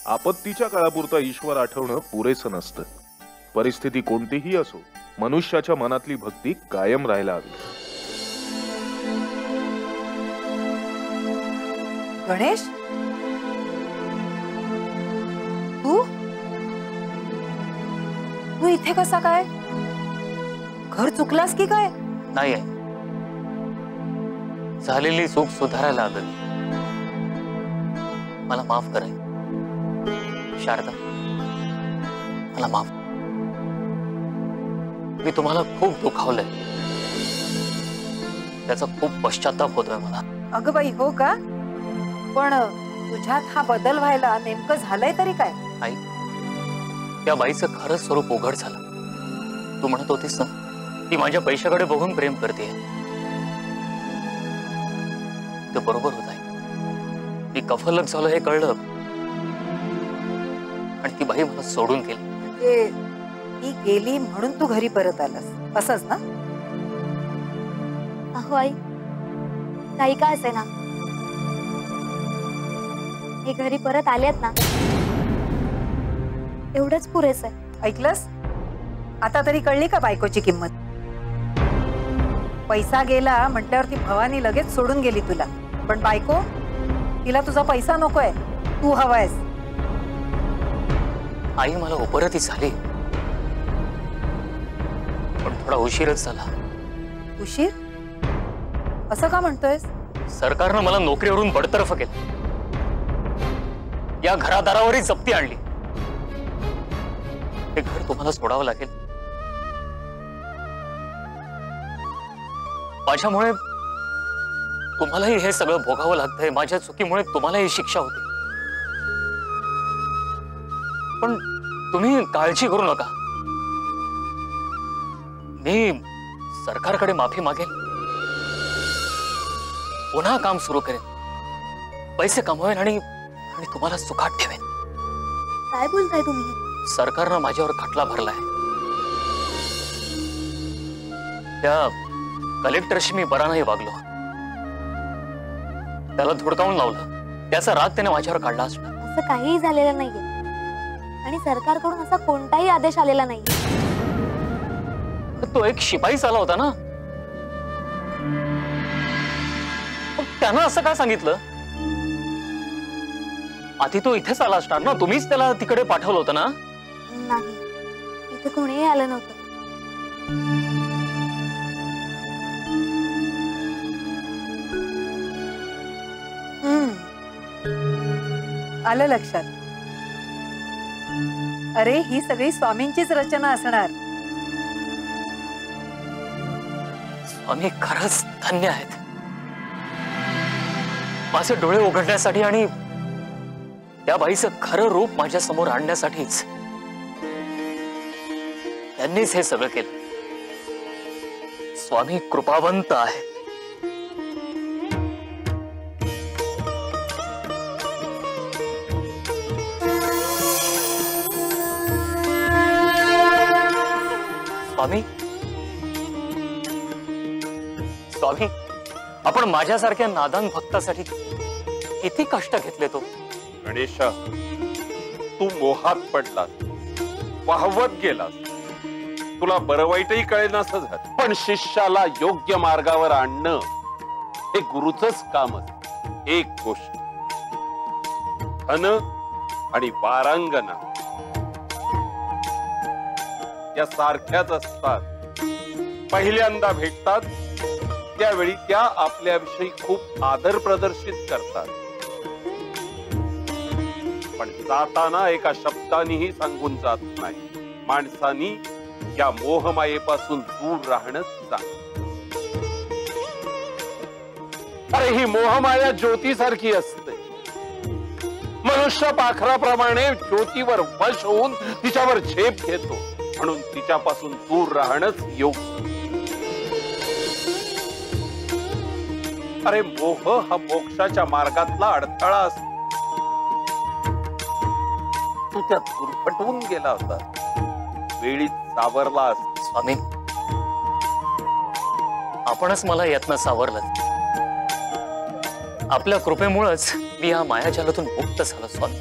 आपत्तीच्या काळापुरता ईश्वर आठवणं पुरेसं नसतं. परिस्थिती कोणतीही असो, मनुष्याच्या मनातली भक्ती कायम राहायला हवी. गणेश, तू तू इथे कसा काय? घर चुकलास की काय? नाही आहे, झालेली चूक सुधारायला आलं. मला माफ कराय शारदा, मला माफ. मी तुम्हाला खूप दुखावलंय, त्याचा खूप पश्चाताप होतोय मला. अगं बाई, हो का? पण तुझ्यात हा बदल व्हायला नेमकं झालंय तरी काय? आई, त्या बाईचं खरं स्वरूप उघड झालं. तू म्हणत होतीस ना, ती माझ्या पैशाकडे बघून प्रेम करते. ते बरोबर होत आहे. ती कफलक झालं हे कळलं आणि ती बाई मला सोडून गेली. म्हणजे ती गेली म्हणून तू घरी परत आलास, असंच ना? अहो आई, काही का असे ना, हे घरी परत आलेत ना, एवढंच पुरेसं आहे. ऐकलंस? आता तरी कळली का बायकोची किंमत? पैसा गेला म्हटल्यावर ती भवानी लगेच सोडून गेली तुला, पण बायको, तिला तुझा पैसा नकोय, तू हवायस. आई, मला उपरती झाली, पण थोडा उशीरच झाला. उशीर? असं का म्हणतोयस? सरकारनं मला नोकरीवरून बडतर्फ केलं, या घरादारावरही जप्ती आणली. हे घर तुम्हाला सोडावं लागेल. माझ्यामुळे तुम्हालाही हे सगळं भोगावं लागतंय. माझ्या चुकीमुळे तुम्हालाही शिक्षा होते. पण तुम्ही काळजी करू नका, मी सरकारकडे माफी मागेन, पुन्हा काम सुरू करेन, पैसे कमवेन आणि तुम्हाला सुखात ठेवेन. काय बोलताय तुम्ही? सरकारनं माझ्यावर खटला भरलाय. त्या कलेक्टरशी मी बरा नाही वागलो, त्याला धुडकावून लावलं. त्याचा राग त्याने माझ्यावर काढला असणार. असं काहीही झालेलं नाहीये आणि सरकारकडून असा कोणताही आदेश आलेला नाहीये. तो एक शिपाईच आला होता ना, त्यानं असं काय सांगितलं? आधी तो इथेच आला असणार ना, तुम्हीच त्याला तिकडे पाठवलं होतं ना? नाही, इथे कोणीही आलं नव्हतं. आलं लक्षात. अरे, ही सगळी स्वामींचीच रचना असणार. स्वामी खरंच धन्य आहेत, माझे डोळे उघडण्यासाठी आणि त्या बाईचं खरं रूप माझ्या समोर आणण्यासाठीच त्यांनीच हे सगळं केलं. स्वामी कृपावंत आहे. स्वामी, स्वामी, आपण माझ्यासारख्या नादान भक्तासाठी किती कष्ट घेतले. तो गणेशा, तू मोहात पडलास, वाहवत गेलास, तुला बरं वाईटही कळेनासं झालं. पण शिष्याला योग्य मार्गावर आणणं हे गुरुचंच काम असतं. एक गोष्ट, धन आणि वारांगना या सारख्याच असतात. पहिल्यांदा भेटतात त्यावेळी त्या आपल्याविषयी खूप आदर प्रदर्शित करतात, पण जाताना एका शब्दानेही सांगून जात नाही. माणसानी या मोहमायेपासून दूर राहणंच चांगलं. अरे, ही मोहमाया ज्योतीसारखी असते. मनुष्य पाखराप्रमाणे ज्योतीवर वश होऊन तिच्यावर झेप घेतो, म्हणून तिच्यापासून दूर राहणंच योग्य. अरे, मोह हा मोक्षाच्या मार्गातला अडथळा असतो. तू त्यात गुरफटवून गेला होता, वेळीच सावरला. स्वामी, आपणच मला यातनं सावरलं. आपल्या कृपेमुळेच मी या मायाजालातून मुक्त झालो. स्वामी,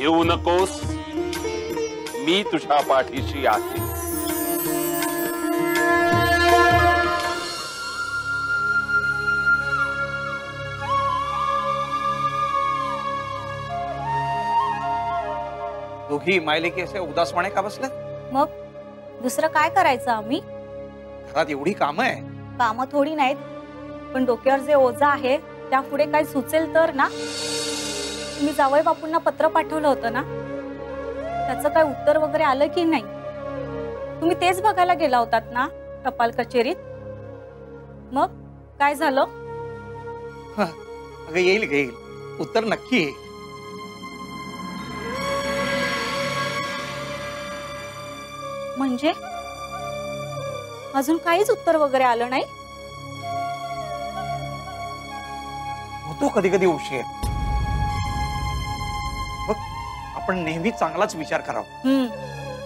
भिवू नकोस, मी तुझ्या पाठीशी आहे. दोघी मायलेकी असे उदासपणे का बसल्यात? मग दुसरं काय करायचं आम्ही? घरात एवढी कामं आहे. कामं थोडी नाहीत, पण डोक्यावर जे ओझं आहे त्या पुढे काय सुचेल तर ना. तुम्ही जावई बापूंना पत्र पाठवलं होतं ना, त्याचं काय उत्तर वगैरे आलं की नाही? तुम्ही तेच बघायला गेला होतात ना टपाल कचेरीत? मग काय झालं? अगं येईल घेईल, उत्तर नक्की येईल. म्हणजे अजून काहीच उत्तर वगैरे आलं नाही? होतो कधी कधी उशीर. बघ, आपण नेहमी चांगलाच विचार करावा.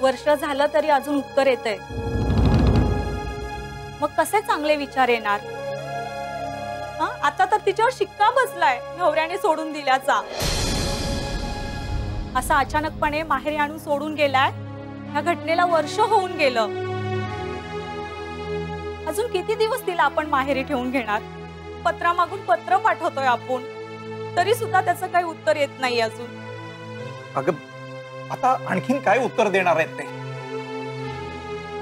वर्ष झालं तरी अजून उत्तर येतंय. मग कसे चांगले विचार येणार? आता तर तिच्यावर शिक्का बसलाय नवऱ्याने सोडून दिल्याचा. असा अचानकपणे माहेरी आणून सोडून गेलाय. या घटनेला वर्ष होऊन गेलं. अजून किती दिवस तिला आपण माहेरी ठेवून घेणार? पत्रा मागून पत्र पाठवतोय आपण, तरी सुद्धा त्याचं काही उत्तर येत नाही अजून. अगं आता आणखीन काय उत्तर देणार आहेत ते?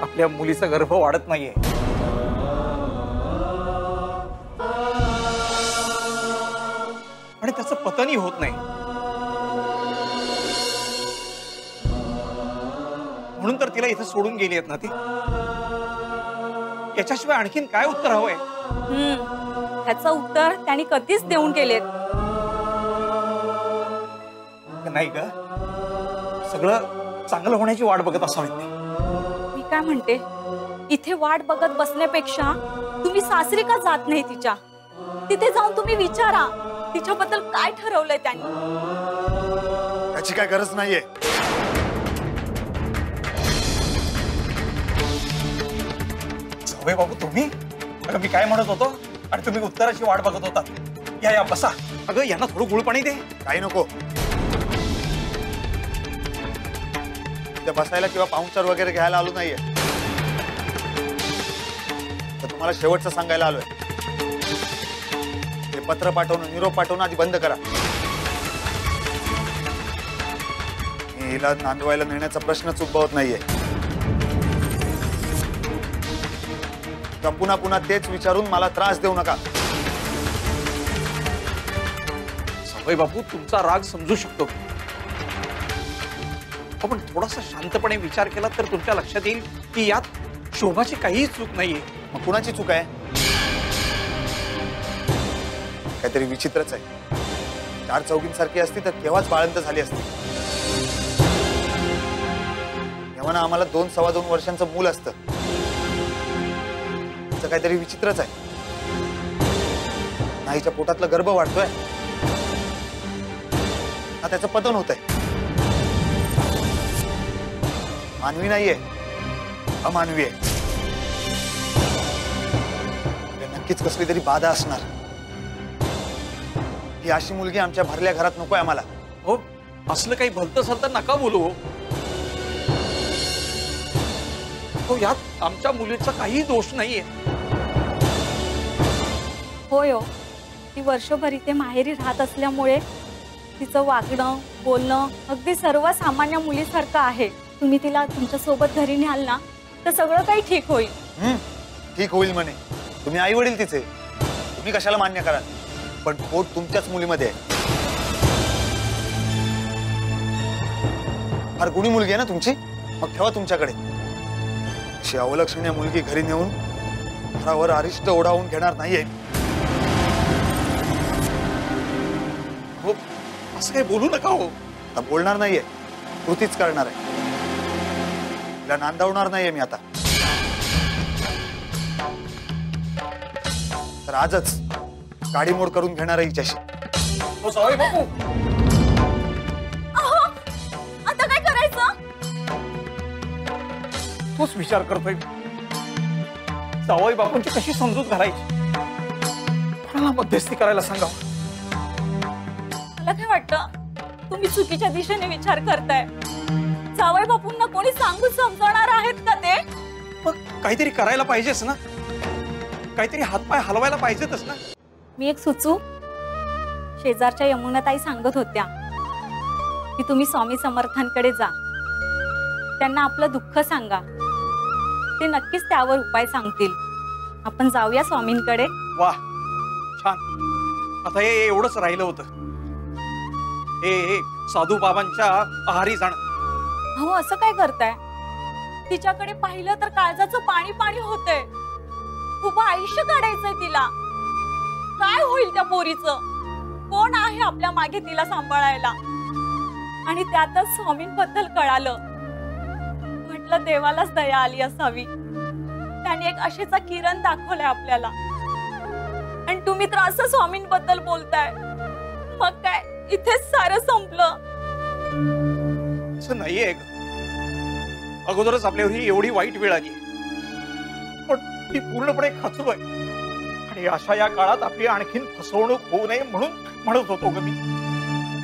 आपल्या मुलीचा गर्भ वाढत नाहीये. आणि त्याचं पतनही होत नाही. म्हणून तर तिला इथे सोडून गेली आहेत ना ती. याच्याशिवाय आणखीन काय उत्तर हवंय? ह्याचं उत्तर त्यांनी कधीच देऊन गेलेत. नाही ग, सगळं चांगलं होण्याची वाट बघत असावीत ते. मी काय म्हणते, इथे वाट बघत बसण्यापेक्षा तुम्ही सासरी का जात नाही तिच्या? तिथे जाऊन तुम्ही विचारा तिच्याबद्दल काय ठरवलंय त्यांनी. त्याची काय गरज नाहीये. जावई बाबू तुम्ही? अगं मी काय म्हणत होतो आणि तुम्ही उत्तराची वाट बघत होता. या या बसा. अगं यांना थोडं गुळ पाणी दे. काही नको. इथे बसायला किंवा पाहुणचार वगैरे घ्यायला आलो नाहीये. तर तुम्हाला शेवटचं सांगायला आलोय. हे पत्र पाठवणं, निरोप पाठवणं आधी बंद करा. हिला नांदवायला नेण्याचा प्रश्नच उद्भवत नाहीये. पुन्हा पुन्हा तेच विचारून मला त्रास देऊ नका. जावई बापू तुमचा राग समजू शकतो, पण थोडासा शांतपणे विचार केला तर तुमच्या लक्षात येईल की यात शोभाची काहीही चूक नाहीये. मग कुणाची चूक आहे? काहीतरी विचित्रच आहे. 4 चौघींसारखी असती तर केव्हाच बाळंत झाली असती. तेव्हा आम्हाला 2-2.25 वर्षांचं मूल असतं. काहीतरी विचित्रच आहे. नाहीच्या पोटातलं गर्भ वाढतोय ना, त्याचं पतन होत आहे. मानवी नाहीये, अमानवी आहे. नक्कीच कसली तरी बाधा असणार. ही अशी मुलगी आमच्या भरल्या घरात नकोय आम्हाला. हो, असलं काही भलतं सलतं नका बोलू. हो, यात आमच्या मुलीचा काही दोष नाहीये. होय हो, ती वर्षभर इथे माहेरी राहत असल्यामुळे तिचं वागणं बोलणं अगदी सर्वसामान्य मुलीसारखं आहे. तुम्ही तिला तुमच्या सोबत घरी न्याल ना तर सगळं काही ठीक होईल. ठीक होईल म्हणे. तुम्ही आई वडील तिचे, तुम्ही कशाला मान्य कराल? पण पोट तुमच्याच मुलीमध्ये आहे. फार गुणी मुलगी आहे ना तुमची, मग ठेवा तुमच्याकडे. अशी अवलक्षणीय मुलगी घरी नेऊन घरावर अरिष्ट ओढावून घेणार नाहीये. हो, असं काही बोलू नका. हो, आता बोलणार नाहीये, कृतीच करणार आहे. तिला नांदवणार नाहीये मी आता. तर आजच गाडी मोड करून घेणार आहे हिच्याशी. हो जावई बापू, आता काय करायचं? तोच विचार करतोय. जावई बापूंची कशी समजूत घालायची, कोणाला मध्यस्थी करायला सांगावं. मला काय वाटतं, तुम्ही चुकीच्या दिशेने विचार करताय. जावई बापूंना कोणी सांगून समजवणार आहेत का ते? मग काहीतरी करायला पाहिजेच ना, काहीतरी हातपाय हलवायला पाहिजेतच ना. मी एक सुचू. शेजारच्या यमुनाताई सांगत होत्या की तुम्ही स्वामी समर्थांकडे जा, त्यांना आपलं दुःख सांगा, ते नक्कीच त्यावर उपाय सांगतील. आपण जाऊया स्वामींकडे. वा, छान. आता हे एवढंच राहिलं होतं, हे साधू बाबांच्या आहारी जाणं. हो, असं काय करताय? तिच्याकडे पाहिलं तर काळजाचं पाणी पाणी होतंय. उभं आयुष्य काढायचंय तिला. काय होईल त्या पोरीचं? कोण आहे आपल्या मागे तिला सांभाळायला? आणि त्यातच स्वामींबद्दल कळालं. म्हटलं देवालाच दया आली असावी, त्याने एक आशेचा किरण दाखवलाय आपल्याला. आणि तुम्ही तर असं स्वामींबद्दल बोलताय. मग काय इथेच सारं संपलं? असं नाहीये. अगोदरच आपल्यावर ही एवढी वाईट वेळ आली, पण ती पूर्णपणे खचलो आहे. आणि अशा या काळात आपली आणखीन फसवणूक होऊ नये म्हणून म्हणत होतो ग मी.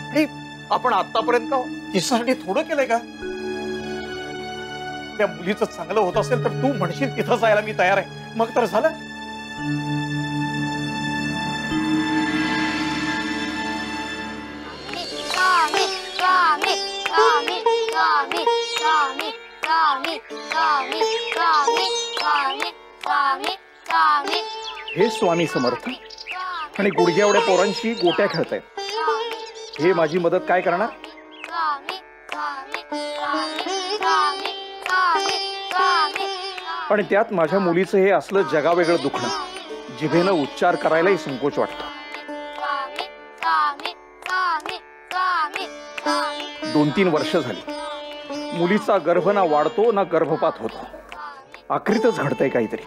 आणि आपण आतापर्यंत तिच्यासाठी थोडं केलंय का? त्या मुलीचं चांगलं होत असेल तर तू म्हणशील तिथं जायला मी तयार आहे, मग तर झालं. हे स्वामी समर्थ आणि गुडघ्या एवढ्या पोरांशी गोट्या खेळतायत. हे माझी मदत काय करणार? आणि त्यात माझ्या मुलीचं हे असलं जगावेगळं दुखणं, जिभेनं उच्चार करायलाही संकोच वाटतो. 2-3 वर्ष झाली, मुलीचा गर्भ ना वाढतो ना गर्भपात होतो. आखरीतच घडतंय काहीतरी.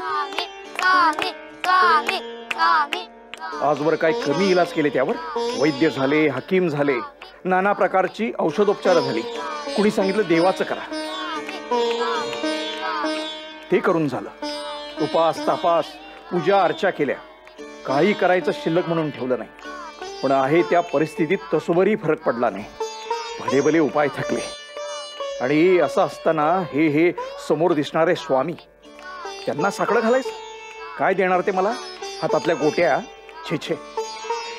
आजवर काय कमी इलाज केले त्यावर? वैद्य झाले, हकीम झाले, नाना प्रकारची औषधोपचार झाली. कुणी सांगितलं देवाचं करा, ते करून झालं. उपास तापास पूजा अर्चा केल्या, काही करायचं शिल्लक म्हणून ठेवलं नाही. पण आहे त्या परिस्थितीत तसोबरही फरक पडला नाही. भले भले उपाय थकले. आणि असं असताना हे समोर दिसणारे स्वामी, त्यांना साकडं घालायचं? काय देणार ते मला? हातातल्या गोट्या? छे छे.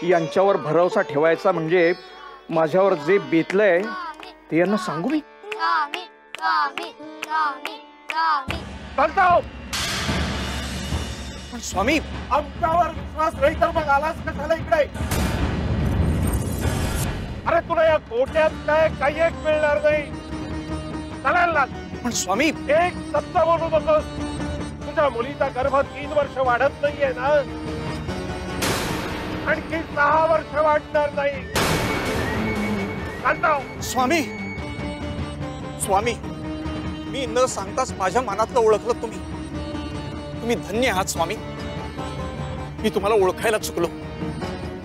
यांच्यावर भरोसा ठेवायचा म्हणजे माझ्यावर जे बेतलंय ते यांना सांगू मी? पण स्वामी, आमच्यावर विश्वास नाही तर मग आलाच कशाला इकडे? अरे तुला या गोट्यात काय काही एक मिळणार नाही. चालायला. पण स्वामी, एक सत्य बोलू नकोस. तुझ्या मुलीचा गर्भ 3 वर्ष वाढत नाहीये ना, आणखी 6 वर्ष वाढणार नाही. स्वामी, स्वामी, मी न सांगताच माझ्या मनातलं ओळखलं तुम्ही. तुम्ही धन्य आहात स्वामी. मी तुम्हाला ओळखायला चुकलो.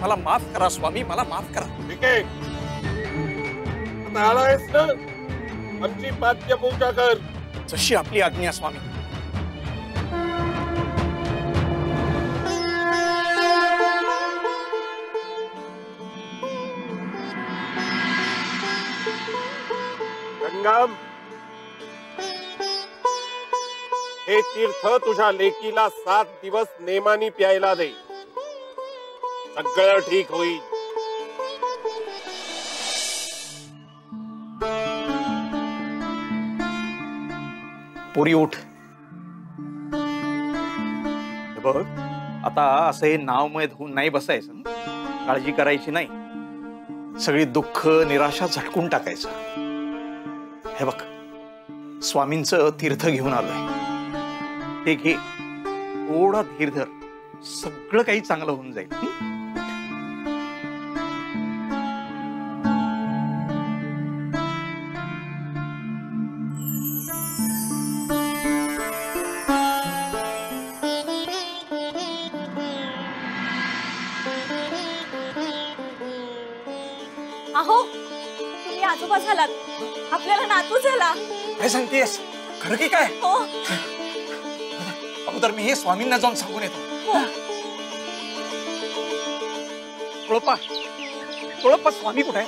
मला माफ करा स्वामी, मला माफ करा. ठीक आहे, आलायस ना, आमची पाद्य पूजा कर. जशी आपली आज्ञा स्वामी. गंगाम, हे तीर्थ तुझ्या लेकीला 7 दिवस नेमानी प्यायला दे. सगळं ठीक होईल. पुरी उठ. बघ, आता असं हे नावमय होऊन नाही बसायचं. काळजी करायची नाही. सगळी दुःख निराशा झटकून टाकायचं. हे बघ, स्वामींचं तीर्थ घेऊन आलोय. ते घे, थोडा धीर धर. सगळं काही चांगलं होऊन जाईल. अहो, तुम्ही आजोबा झालात. आपल्याला नातू झाला. काय सांगतेस? खरं की काय? हो. अगोदर मी हे स्वामींना जाऊन सांगून येतो. तुळप्पा, तुळप्पा, स्वामी कुठे आहे?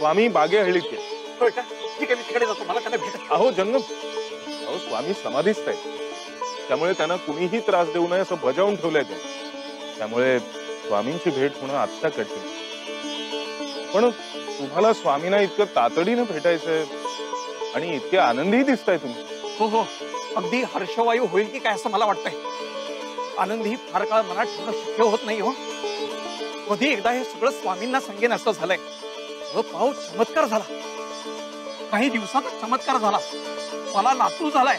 स्वामी बागेहळ्ळीत गेले. होय का? ठीक आहे, मी तिकडे जातो, मला त्यांना भेट. अहो जंगम, अहो स्वामी समाधीस्थ आहेत, त्यामुळे त्यांना कुणीही त्रास देऊ नये असं बजावून ठेवलंय ते. त्यामुळे स्वामींची भेट होणं आत्ता कठीण. पण तुम्हाला स्वामींना इतकं तातडीनं भेटायचंय आणि इतके आनंदीही दिसताय तुम्ही. हो हो, अगदी हर्षवायू होईल की काय असं मला वाटतंय. आनंद ही फार काळ मनात ठेवणं शक्य होत नाही हो. कधी एकदा हे सगळं स्वामींना सांगेन असं झालंय. पाव चमत्कार झाला, काही दिवसातच चमत्कार झाला. मला नातू झालाय.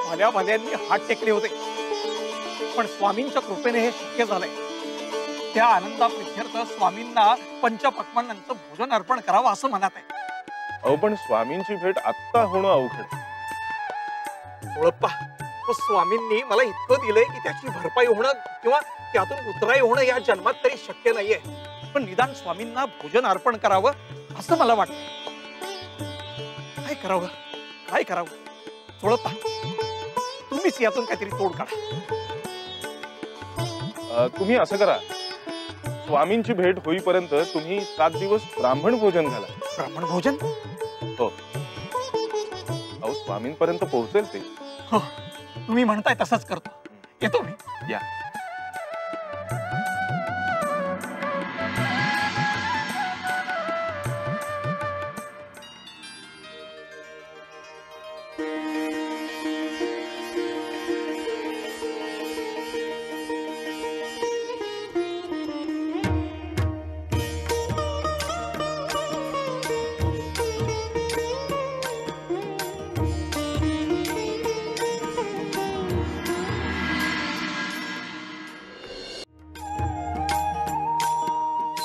भल्या भल्यांनी हात टेकले होते, पण स्वामींच्या कृपेने हे शक्य झालंय. त्या आनंदाप्रित्यर्थ स्वामींना पंचपक्वान्नांचं भोजन अर्पण करावं असं मनात आहे. अहो पण स्वामींची भेट आत्ता होणं अवघड. ओळप्पा, तो स्वामींनी मला इतकं दिलंय की त्याची भरपाई होणं किंवा त्यातून उतराई होणं या जन्मात तरी शक्य नाहीये. पण निदान स्वामींना भोजन अर्पण करावं असं मला वाटतं. काय करावं, काय करावं? ओळप्पा, तुम्हीच यातून काहीतरी तोड काढा. तुम्ही असं करा, स्वामींची भेट होईपर्यंत तुम्ही 7 दिवस ब्राह्मण भोजन घाला. ब्राह्मण भोजन? हो. अहो स्वामींपर्यंत पोहोचेल ते. हो, तुम्ही म्हणताय तसंच करतो. येतो मी. या.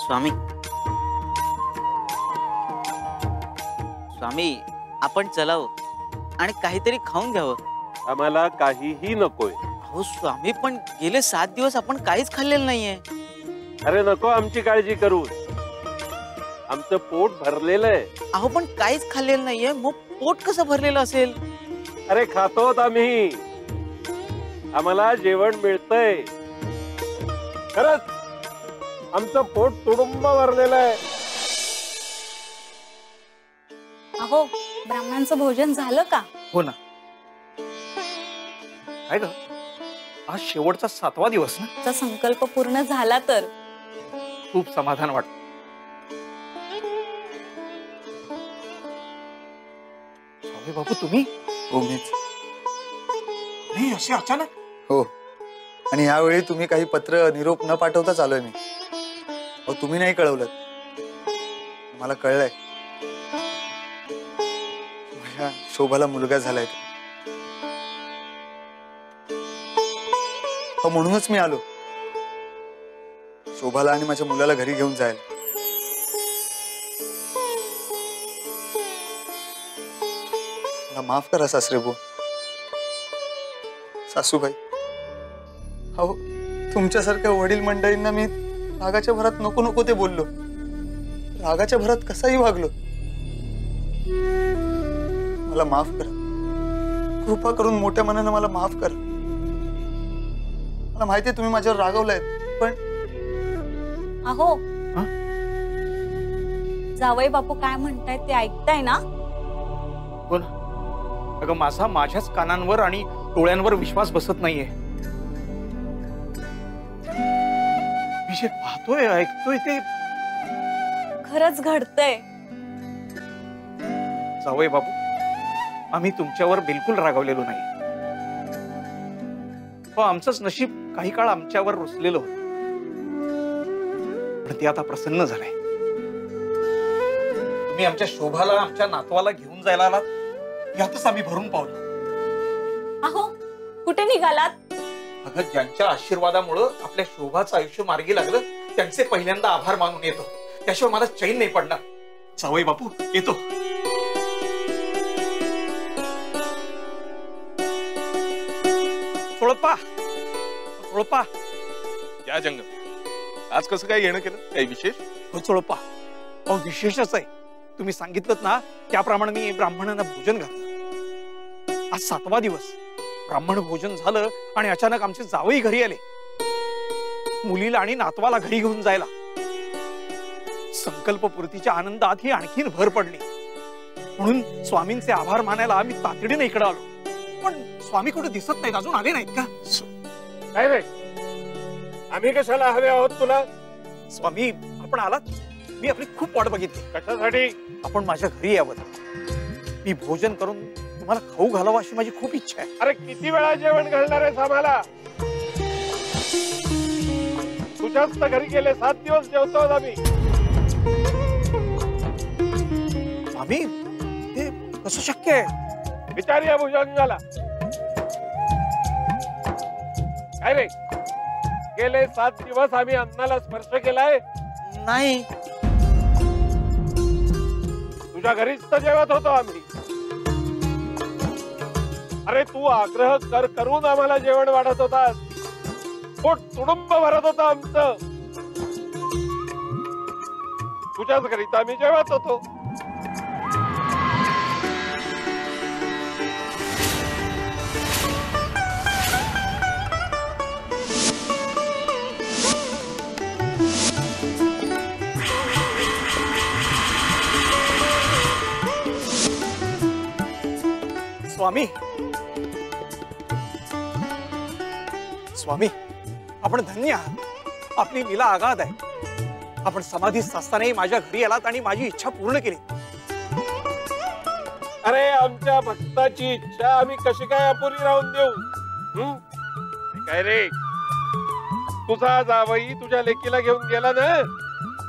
स्वामी, स्वामी, आपण चलावं आणि काहीतरी खाऊन घ्यावं. आम्हाला काहीही नकोय. अहो स्वामी, पण गेले 7 दिवस आपण काहीच खाल्लेलं नाहीये. अरे नको आमची काळजी करू, आमचं पोट भरलेलं आहे. अहो पण काहीच खाल्लेलं नाहीये, मग पोट कसं भरलेलं असेल? अरे खातोत आम्ही, आम्हाला जेवण मिळतंय. खरंच आमचं पोट तुडुंब भरलेलं आहे. अहो, ब्राह्मणांचं भोजन झालं का? हो ना. काय ग, आज शेवटचा 7वा दिवस ना. चा संकल्प पूर्ण झाला तर खूप समाधान वाटत. स्वामी बापू, तुम्ही? हो मीच. नाही, असे अचानक? हो, आणि यावेळी तुम्ही काही पत्र निरोप न पाठवताच आलोय मी. हो, तुम्ही नाही कळवलं, मला कळलंय. माझ्या शोभाला मुलगा झालाय. हो, म्हणूनच मी आलो, शोभाला आणि माझ्या मुलाला घरी घेऊन जायला. मला माफ करा सासरेबुवा, सासूबाई. हो, तुमच्यासारख्या वडील मंडळींना मी रागाच्या भरात नको नको ते बोललो, रागाच्या भरात कसाही वागलो. मला माफ करा, कृपा करून मोठ्या मनानं मला माफ करा. मला माहितीये तुम्ही माझ्यावर रागवलाय, पण अहो, जावई बापू काय म्हणतायत ते ऐकताय ना? हो ना. अगं, माझा माझ्याच कानांवर आणि डोळ्यांवर विश्वास बसत नाहीये. मी जे पाहतोय, ऐकतोय ते खरंच घडतंय. जावई बापू, आम्ही तुमच्यावर बिलकुल रागावलेलो नाही. हो, आमचंच नशीब काही काळ आमच्यावर रुसलेलं होतं, पण ते आता प्रसन्न झालंय. तुम्ही आमच्या शोभाला, आमच्या नातवाला घेऊन जायला आलात, यातच आम्ही भरून पावलो. अहो, कुठे निघालात? अगं, ज्यांच्या आशीर्वादामुळं आपल्या शोभाचं आयुष्य मार्गी लागलं, त्यांचे पहिल्यांदा आभार मानून येतो. त्याशिवाय मला चैन नाही पडणार. जावई बापू, येतो. सोळप्पा, सोळप्पा. या जंगम, आज कसं काय येणं केलं? काही विशेष? हो सोळप्पा, अहो विशेषच आहे. तुम्ही सांगितलं ना त्याप्रमाणे मी ब्राह्मणांना भोजन घातलं. आज 7वा दिवस. ब्राह्मण भोजन झालं आणि अचानक आमचे जावई घरी आले, मुलीला आणि नातवाला घरी घेऊन जायला. संकल्पपूर्तीच्या आनंदात ही आणखीन भर पडली. म्हणून स्वामींचे आभार मानायला मी तातडीने इकडे आलो. पण स्वामी कुठे दिसत नाहीत, अजून आले नाहीत का? काय रे, आम्ही कशाला हवे आहोत तुला? स्वामी आपण आलात, मी आपली खूप वाट बघितली. कशासाठी? आपण माझ्या घरी यावं. मी भोजन करून तुम्हाला खाऊ घालावं अशी माझी खूप इच्छा आहे. अरे किती वेळा जेवण घालणार आहेस आम्हाला? तुझ्याच तर घरी गेले 7 दिवस जेवतो आम्ही. स्वामी ते कसं शक्य आहे? विचार या भुजंगाला. काय रे, गेले 7 दिवस आम्ही अन्नाला स्पर्श केलाय? नाही. तुझ्या घरीच तर जेवत होतो आम्ही. अरे तू आग्रह करून आम्हाला जेवण वाढत होतास. पोट तुडुंब भरत होतं आमचं. तुझ्याच घरी तर आम्ही जेवत होतो. स्वामी स्वामी आपण धन्य आहात. आपली लीला आगाध आहे. आपण समाधीत असतानाही माझ्या घरी आलात आणि माझी इच्छा पूर्ण केली. अरे आमच्या भक्ताची इच्छा आम्ही कशी काय अपुरी राहून देऊ? काय रे, तुझा जावई तुझ्या लेकीला घेऊन गेला ना?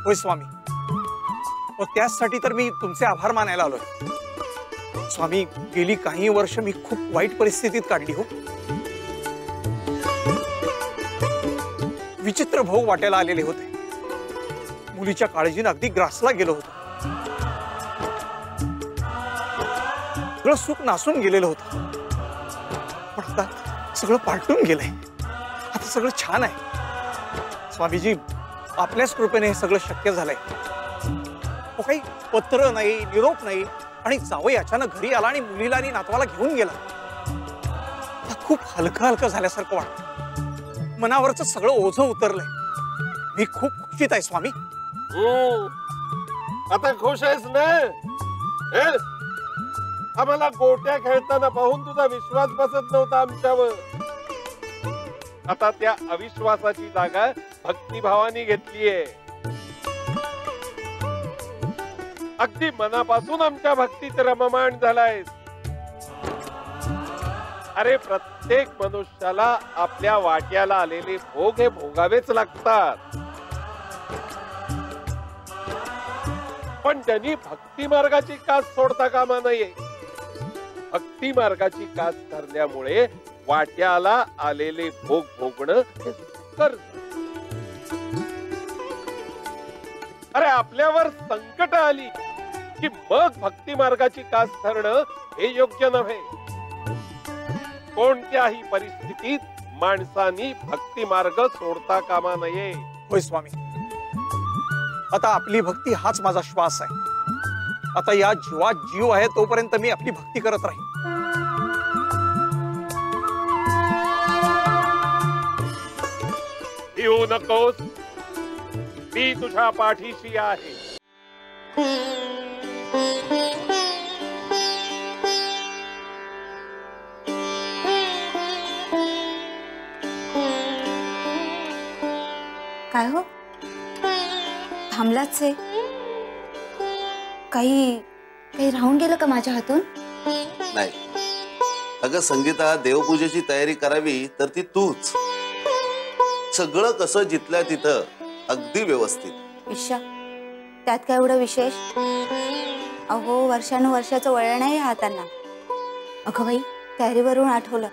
होय स्वामी, व त्यासाठी तर मी तुमचे आभार मानायला आलोय. स्वामी गेली काही वर्ष मी खूप वाईट परिस्थितीत काढली हो. विचित्र भोग वाट्याला आलेले होते. मुलीच्या काळजीने अगदी ग्रासला गेलो होतो. सगळं सुख नासून गेलेलं होतं. पण आता सगळं पालटून गेलंय. आता सगळं छान आहे. स्वामीजी आपल्याच कृपेने हे सगळं शक्य झालंय. काही पत्र नाही, निरोप नाही, आणि जावई अचानक घरी आला आणि मुलीला आणि नातवाला घेऊन गेला. खूप हलकं हलकं झाल्यासारखं वाटतं. मनावरचं सगळं ओझं उतरलंय. मी खूप खुशीत आहे स्वामी. आता खुश आहेस ना? आम्हाला गोट्या खेळताना पाहून तुझा विश्वास बसत नव्हता आमच्यावर. आता त्या अविश्वासाची जागा भक्तिभावाने घेतलीये. अगदी मनापासून आमच्या भक्तीत रममाण झालाय. अरे प्रत्येक मनुष्याला आपल्या वाट्याला आलेले भोग हे भोगावेच लागतात. पण त्यांनी भक्ती मार्गाची कास सोडता कामा नये. भक्ती मार्गाची कास धरल्यामुळे वाट्याला आलेले भोग भोगणं हे सुकर. अरे आपल्यावर संकट आली की मग भक्ती मार्गाची कास धरणं हे योग्य नव्हे. कोणत्याही परिस्थितीत माणसांनी भक्ती मार्ग सोडता कामा नये. होय स्वामी, आता आपली भक्ती हाच माझा श्वास आहे. आता या जीवात जीव आहे तोपर्यंत मी आपली भक्ती करत राहीन. येऊ नकोस, मी तुझ्या पाठीशी आहे. काय हो, थांबलाच आहे? काही राहून गेलं का माझ्या हातून? नाही अगं संगीता, देवपूजेची तयारी करावी तर ती तूच. सगळं कसं जिथल्या तिथं अगदी व्यवस्थित. विशा, त्यात काय एवढं विशेष? अहो वर्षानुवर्षाचं वळण आहे हातांना. अगं बाई, तयारीवरून आठवलं.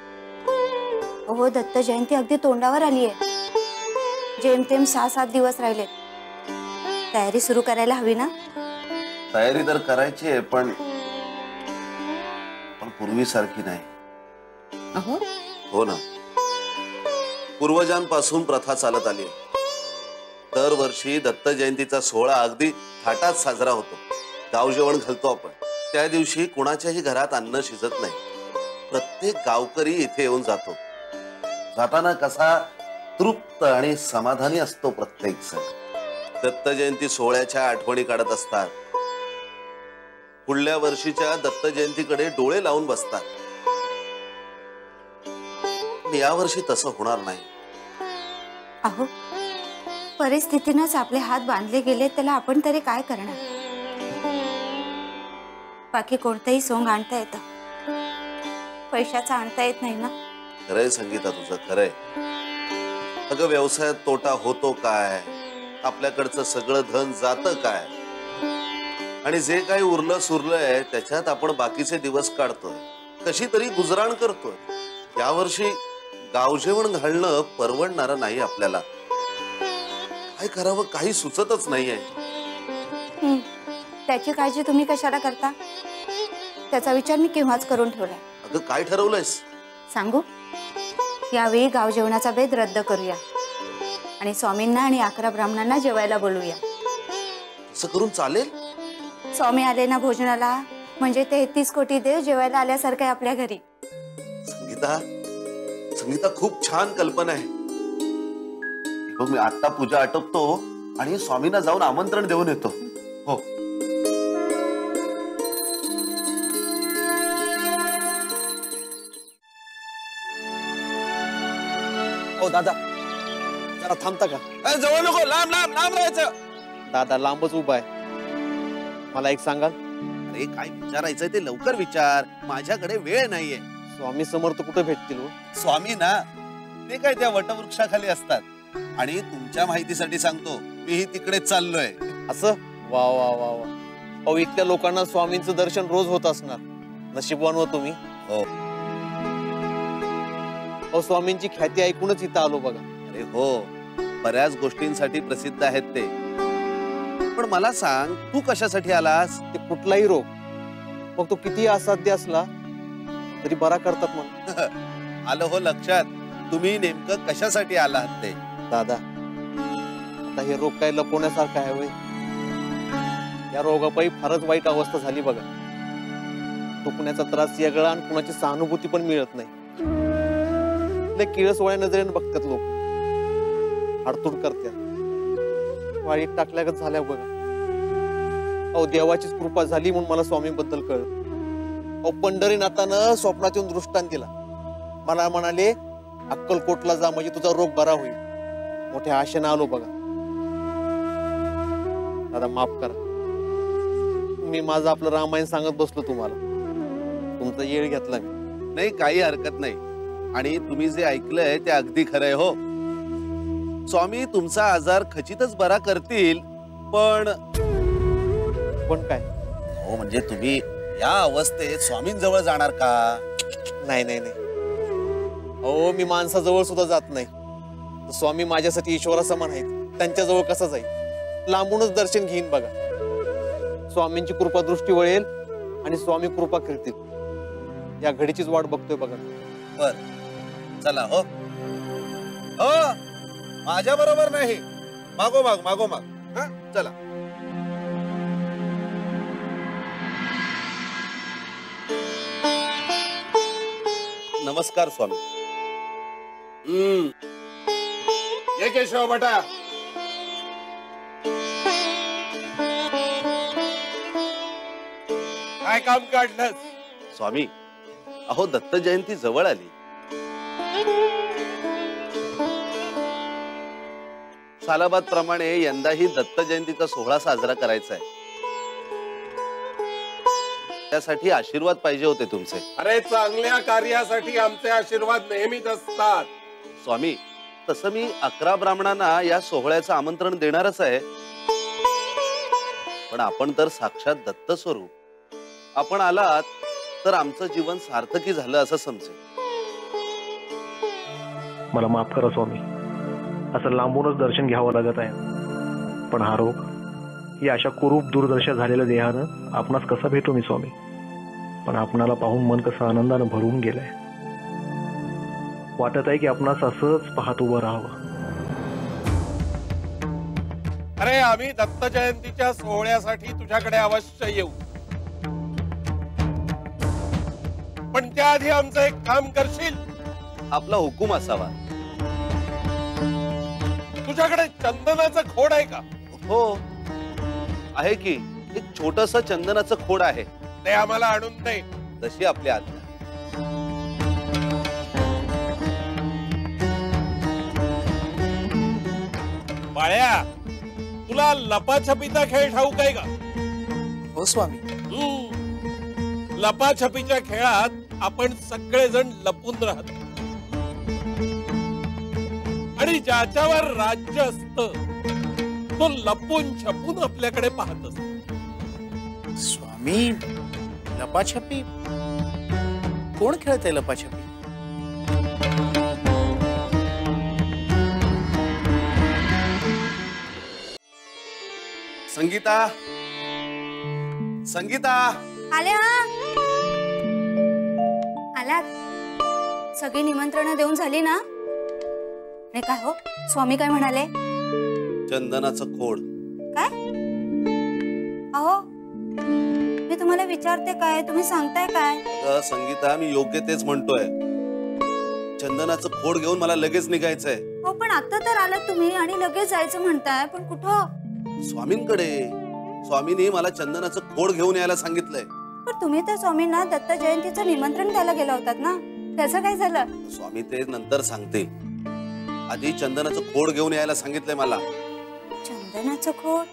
अहो दत्त जयंती अगदी तोंडावर आली आहे. जेमतेम 6-7 दिवस राहिले. तयारी सुरू करायला हवी ना? तयारी तर करायची आहे, पण पूर्वीसारखी नाही. अहो हो ना, पूर्वजांपासून प्रथा चालत आली आहे. दरवर्षी दत्त जयंतीचा सोहळा अगदी थाटात साजरा होतो. गाव जेवण घालतो आपण. त्या दिवशी कुणाच्याही घरात अन्न शिजत नाही. प्रत्येक गावकरी इथे येऊन जातो. जाताना कसा तृप्त आणि समाधानी असतो प्रत्येक जण. दत्त जयंती सोहळ्याच्या आठवणी काढत असतात, पुढल्या वर्षीच्या दत्त जयंतीकडे डोळे लावून बसतात. पण यावर्षी तसं होणार नाही. अहो, परिस्थितीनंच आपले हात बांधले गेले, त्याला आपण तरी काय करणार? बाकी कोणतंही सोंग आणता येतं, पैशाचा आणता येत नाही ना. खरंय संगीता, तुझं खरंय. अगं, व्यवसायात तोटा होतो काय, आपल्याकडचं सगळं धन जातं काय, आणि जे काही उरलं सुरलंय त्याच्यात आपण बाकीचे दिवस काढतोय, कशी तरी गुजराण करतोय. यावर्षी गावजेवण घालणं परवडणारं नाही आपल्याला. काय करावं काही सुचतच नाहीये. त्याची काळजी तुम्ही कशाला करता? त्याचा विचार मी केव्हाच करून ठेवलाय. अगं, काय ठरवलंयस? सांगू? यावेळी गाव जेवणाचा बेद रद्द करूया आणि स्वामींना आणि 11 ब्राह्मणांना जेवायला बोलूया. असं करून चालेल? स्वामी आले ना भोजनाला म्हणजे 33 कोटी देव जेवायला आल्यासारखं आहे आपल्या घरी. संगीता, संगीता, खूप छान कल्पना आहे. बघ, मी आता पूजा आटोपतो आणि स्वामींना जाऊन आमंत्रण देऊन येतो. हो. ओ दादा, जरा थांबता का? जवळ नको, लांब लांब लांब राहायचं. दादा लांबच उभा आहे, मला एक सांगाल? अरे, काय विचारायचंय ते लवकर विचार, माझ्याकडे वेळ नाहीये. स्वामी समर्थ कुठे भेटतील हो? स्वामी ना, ते काय त्या वटवृक्षाखाली असतात. आणि तुमच्या माहितीसाठी सांगतो, मीही तिकडे चाललोय. असं? वा वा वा वा. अहो, इथल्या लोकांना स्वामींचं दर्शन रोज होत असणार. नशीबवान हो तुम्ही. हो. अहो, स्वामींची ख्याती ऐकूनच इथं आलो बघा. अरे हो, बऱ्याच गोष्टींसाठी प्रसिद्ध आहेत ते. पण मला सांग, तू कशासाठी आलास? ते कुठलाही रोग, मग तो किती असाध्य असला तरी बरा करतात मग. आलं हो लक्षात, तुम्ही नेमकं कशासाठी आलात ते. दादा, आता हे रोग काय लपवण्यासारखं आहे होय? या रोगापायी फारच वाईट अवस्था झाली बघा. दुखण्याचा त्रास वेगळा आणि कुणाची सहानुभूती पण मिळत नाही. किळसवाळ्या नजरेने बघतात लोक, हाडतूड करतात, वाळीत टाकल्यागत झाल्या बघा. अहो, देवाचीच कृपा झाली म्हणून मला स्वामीबद्दल कळलं. अहो, पंढरीनाथानं स्वप्नात येऊन दृष्टांत दिला. मला म्हणाले, अक्कलकोटला जा म्हणजे तुझा रोग बरा होईल. मोठ्या आशेनं आलो बघा. दादा माफ करा, मी माझं आपलं रामायण सांगत बसलो तुम्हाला. तुमचा येळ घेतला मी. नाही, काही हरकत नाही. आणि तुम्ही जे ऐकलंय ते अगदी खरंय हो. स्वामी तुमचा आजार खचितच बरा करतील. पण काय? हो, म्हणजे तुम्ही या अवस्थेत स्वामींजवळ जाणार का? नाही नाही नाही. अहो, मी माणसाजवळ सुद्धा जात नाही. स्वामी माझ्यासाठी ईश्वरा समान आहेत, त्यांच्याजवळ कसं जाईल? लांबूनच दर्शन घेईन बघा. स्वामींची कृपा दृष्टी वळेल आणि स्वामी कृपा करतील, या घडीचीच वाट बघतोय बघा. बर, चला. हो हो, माझ्या बरोबर नाही, मागोमाग मागोमाग. हा, चला. नमस्कार स्वामी. ये केशव भटा. काय काम काढलंस? स्वामी, अहो, दत्त जयंती जवळ आली. सालाबाद प्रमाणे यंदाही दत्त जयंतीचा सोहळा साजरा करायचा आहे. त्यासाठी आशीर्वाद पाहिजे होते तुमचे. अरे, चांगल्या कार्यासाठी आमचे आशीर्वाद नेहमीच असतात. स्वामी, तसं मी 11 ब्राह्मणांना या सोहळ्याचं आमंत्रण देणारच आहे. पण आपण तर साक्षात दत्त स्वरूप. आपण आलात तर आमचं जीवन सार्थकी झालं असं समजेल. मला माफ करा स्वामी, असं लांबूनच दर्शन घ्यावं लागत आहे. पण हा रोग, ही अशा कुरूप दुर्दशा झालेल्या देहानं आपणास कसा भेटू मी स्वामी? पण आपणाला पाहून मन कसं आनंदानं भरून गेलंय. वाटत आहे की आपणास असंच पाहत उभं राहावं. अरे, आम्ही दत्त जयंतीच्या सोहळ्यासाठी तुझ्याकडे अवश्य येऊ. पण त्याआधी आमचं एक काम करशील? आपला हुकूम असावा. तुझ्याकडे चंदनाचं खोड आहे का? हो आहे की, एक छोटस चंदनाचं खोड आहे. ते आम्हाला आणून दे. तशी आपली आज्ञा. बाळ्या, तुला लपाछपीचा खेळ ठाऊक आहे का? हो स्वामी. लपाछपीच्या खेळात आपण सगळेजण लपून राहतो आणि ज्याच्यावर राज्य असतं तो लपून छपून आपल्याकडे पाहत असतो. स्वामी, लपाछपी कोण खेळतंय? लपाछपी संगीता, संगीता. आले हा. आलात. सगळी निमंत्रणं देऊन झाली ना? नाही काय हो, स्वामी काय म्हणाले? चंदनाचं खोड. काय? अहो, मी तुम्हाला विचारते काय, तुम्ही सांगताय काय? अगं संगीता, मी योग्य तेच म्हणतोय. चंदनाचं खोड घेऊन मला लगेच निघायचंय. हो पण आता तर आलात तुम्ही आणि लगेच जायचं म्हणताय, पण कुठं? स्वामींकडे. स्वामींनी मला चंदनाचं खोड घेऊन यायला सांगितलंय. पण तुम्ही तर स्वामींना दत्त जयंतीचं निमंत्रण द्यायला गेला होतात ना, त्याचं काय झालं? स्वामी ते नंतर सांगते. आधी चंदनाचं खोड घेऊन यायला सांगितलंय मला. चंदनाचं खोड?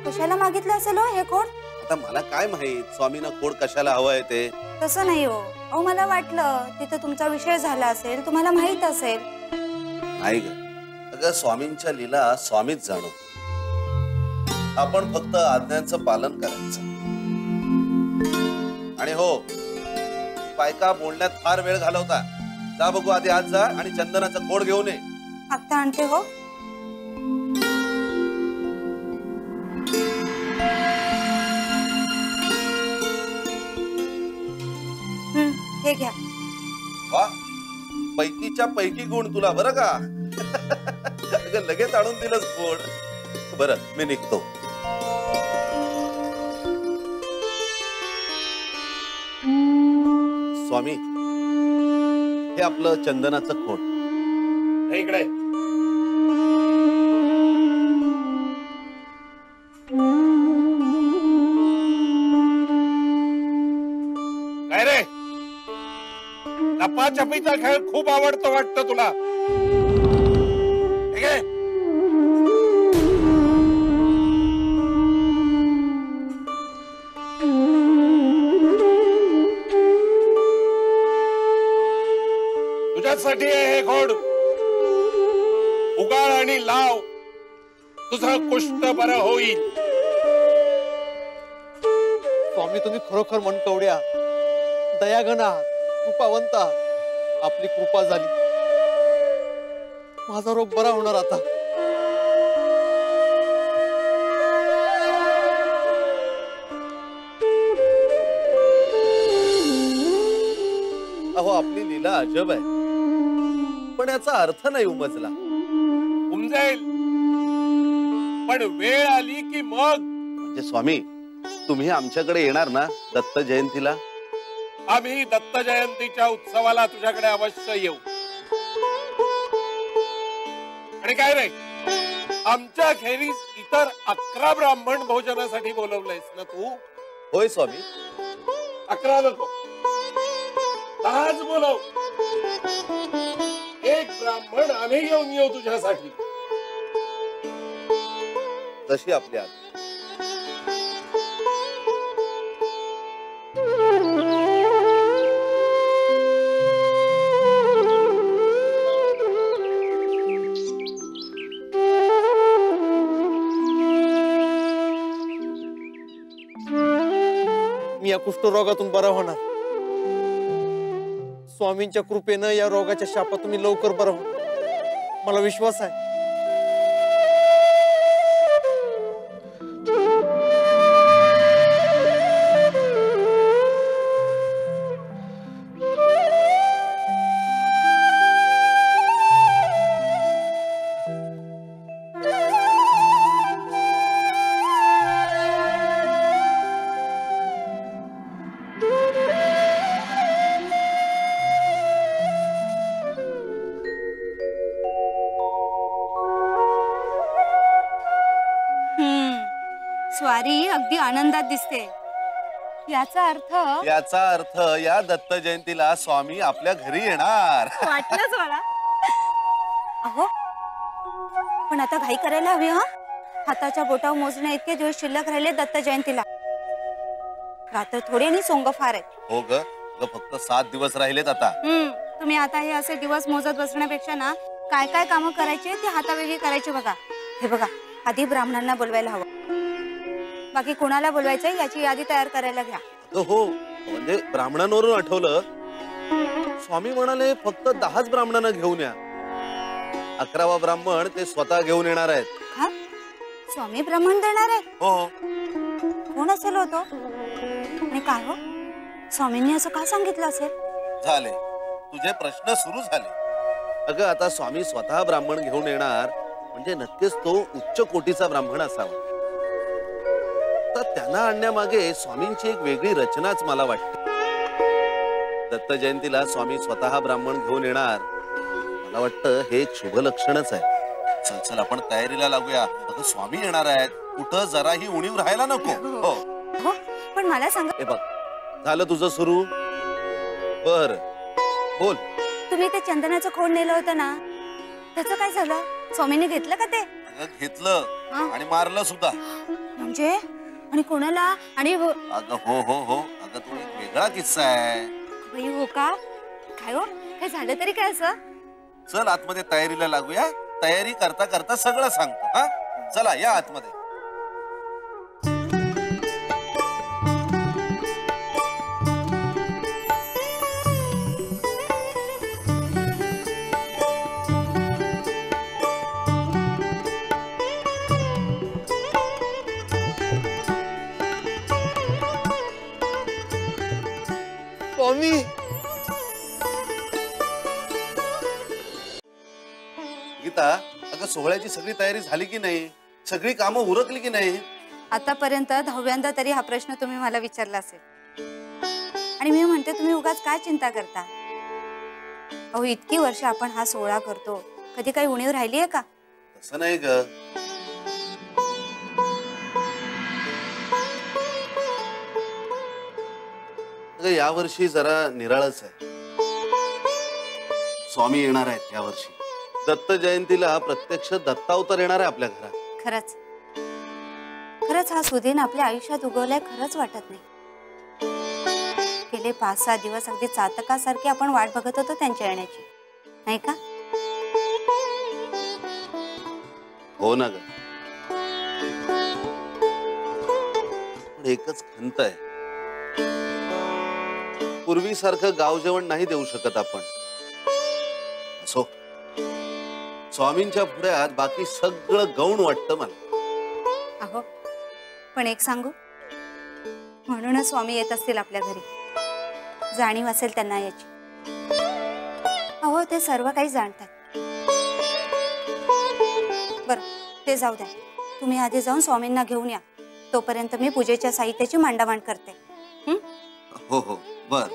कशाला मागितलं असेल हो हे खोड? आता मला काय माहित स्वामींना खोड कशाला हवंय ते. तसं नाही हो. अहो मला वाटलं तिथं तुमचा विषय झाला असेल, तुम्हाला माहित असेल. नाही ग. अगं स्वामींच्या लीला स्वामीच जाणो. आपण फक्त आज्ञांचं पालन करायचं. आणि हो, बायका बोलण्यात फार वेळ घालवता. जा बघू, आधी आज जा आणि चंदनाचा खोड घेऊन ये. आता आणते हो. हे घ्या. वा, पैकीच्या पैकी गुण तुला बरं का. अगं लगेच आणून दिलंच खोड. बरं, मी निघतो. स्वामी, हे आपलं चंदनाचं खोड. इकडे. काय रे, लपाछपीचा खेळ खूप आवडतो वाटतं तुला? ठीक आहे. तुझ्यासाठी हे खोड. उगाळ आणि लाव, तुझं कुष्ठ बरं होईल. स्वामी तुम्ही खरोखर मनकवड्या, दयाघन आहात, कृपावंत आहात. आपली कृपा झाली, माझा रोग बरा होणार आता. अहो आपली लीला अजब आहे, पण याचा अर्थ नाही उमजला. उमजेल, पण वेळ आली की मग. म्हणजे स्वामी, तुम्ही आमच्याकडे येणार ना दत्त जयंतीला? आम्ही दत्त जयंतीच्या उत्सवाला तुझ्याकडे अवश्य येऊ. आणि काय रे, आमच्या खेरीज इतर 11 ब्राह्मण भोजनासाठी बोलवलंयस ना तू? होय स्वामी. 11 नको, 10च बोलव. एक ब्राह्मण आम्ही घेऊन येऊ तुझ्यासाठी. तशी आपली आज्ञा. मी या कुष्ठरोगातून बरा होणार. स्वामींच्या कृपेनं या रोगाच्या शापातून मी लवकर बरा होणार, मला विश्वास आहे. स्वारी अगदी आनंदात दिसते. याचा अर्थ या दत्त जयंतीला स्वामी आपल्या घरी येणार. वाटलंच मला. अहो पण आता घाई करायला हवी. हा हाताच्या बोटावर मोजणे इतके दिवस शिल्लक राहिले दत्त जयंतीला. रात्र थोडी आणि सोंग फार आहे. हो ग, फक्त 7 दिवस राहिलेत आता. तुम्ही आता हे असे दिवस मोजत बसण्यापेक्षा ना काय काय कामं करायची ती हातावेगळी करायची. बघा हे बघा, आधी ब्राह्मणांना बोलवायला हवं. बाकी कोणाला बोलवायचं याची यादी तयार करायला घ्या. हो, म्हणजे ब्राह्मणांवरून आठवलं, स्वामी म्हणाले फक्त 10च ब्राह्मणांना घेऊन या. 11वा ब्राह्मण ते स्वतः घेऊन येणार आहेत. हा? स्वामी ब्राह्मण देणार आहे? हो. कोण असेल होतो आणि काय हो, स्वामींनी असं का सांगितलं असेल? झाले तुझे प्रश्न सुरू झाले. अगं आता स्वामी स्वतः ब्राह्मण घेऊन येणार म्हणजे नक्कीच तो उच्च कोटीचा ब्राह्मण असावा. तर त्यांना आणण्यामागे स्वामींची एक वेगळी रचनाच मला वाटते. दत्त जयंतीला स्वामी स्वतः ब्राह्मण घेऊन येणार, मला वाटतं हे एक शुभ लक्षणच आहे. चल चल आपण तयारीला लागूया. अगं स्वामी येणार आहेत, कुठं जराही उणीव राहायला नको. हो हो, पण मला सांगा. हे बघ, झालं तुझं सुरू. बर बोल. तुम्ही ते चंदनाचं खोड नेलं होतं ना, त्याचं काय झालं? स्वामींनी घेतलं का ते? घेतलं आणि मारलं सुद्धा. म्हणजे आणि कोणाला? आणि अगं हो, अगं तो एक वेगळा किस्सा आहे. बाई हो का? काय हो, काय झालं तरी काय असं? चल आतमध्ये तयारीला लागूया. तयारी करता करता सगळं सांगतो. हा चला या आतमध्ये. स्वामी गीता, अगं सोहळ्याची सगळी तयारी झाली की नाही? सगळी कामं उरकली की नाही? आतापर्यंत 10व्यांदा तरी हा प्रश्न तुम्ही मला विचारला असेल. आणि मी म्हणते तुम्ही उगाच काय चिंता करता? अहो इतकी वर्ष आपण हा सोहळा करतो, कधी काही उणीव राहिली आहे का? तसं नाही ग. यावर्षी जरा निराळच आहे. स्वामी येणार आहेत यावर्षी. दत्त जयंतीला प्रत्यक्ष दत्तावतार येणार आहे आपल्या घरात. खरंच खरंच हा सुदिन आपल्या आयुष्यात उगवलाय खरंच वाटत नाही. गेले 5-6 दिवस अगदी चातकासारखे आपण वाट बघत होतो त्यांच्या येण्याची, नाही का? हो ना ग. पण एकच खंत आहे, पूर्वीसारखं गाव जेवण नाही देऊ शकत आपण. असो, स्वामींच्या पुढ्यात बाकी सगळं गौण वाटतं मला. अहो पण एक सांगू, म्हणूनच स्वामी येत असतील आपल्या घरी. जाणीव असेल त्यांना याची. अहो ते सर्व काही जाणतात. बरं ते जाऊ द्या, तुम्ही आधी जाऊन स्वामींना घेऊन या. तोपर्यंत मी पूजेच्या साहित्याची मांडामांड करते. हो हो बर.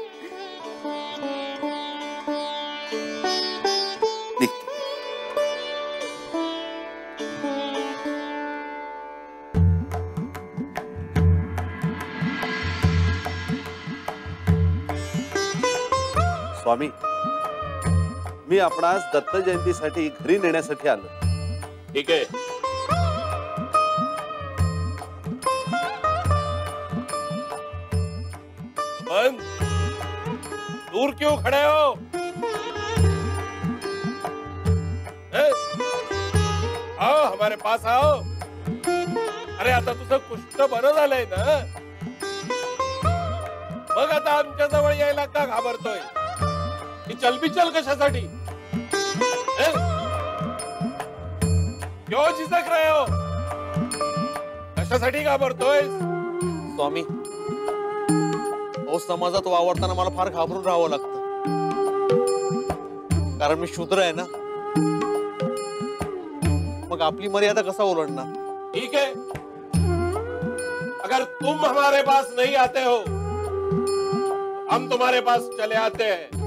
स्वामी, मी आपणास दत्त जयंतीसाठी घरी नेण्यासाठी आलो. ठीक आहे. दूर क्यों खड़े हो? आओ हमारे पास आओ. अरे आता तुझं कुष्ठ बरं झालंय ना, मग आता आमच्या जवळ यायला का घाबरतोय? ही चलबिचल कशासाठी? क्यों झिजक रहे हो? कशासाठी घाबरतोय? स्वामी, समाजात वावरताना मला फार घाबरून राहावं लागतं, कारण मी शूद्र आहे ना. मग आपली मर्यादा कसा ओलांडणार? ठीक है, अगर तुम हमारे पास नहीं आते हो, हम तुम्हारे पास चले आते हैं.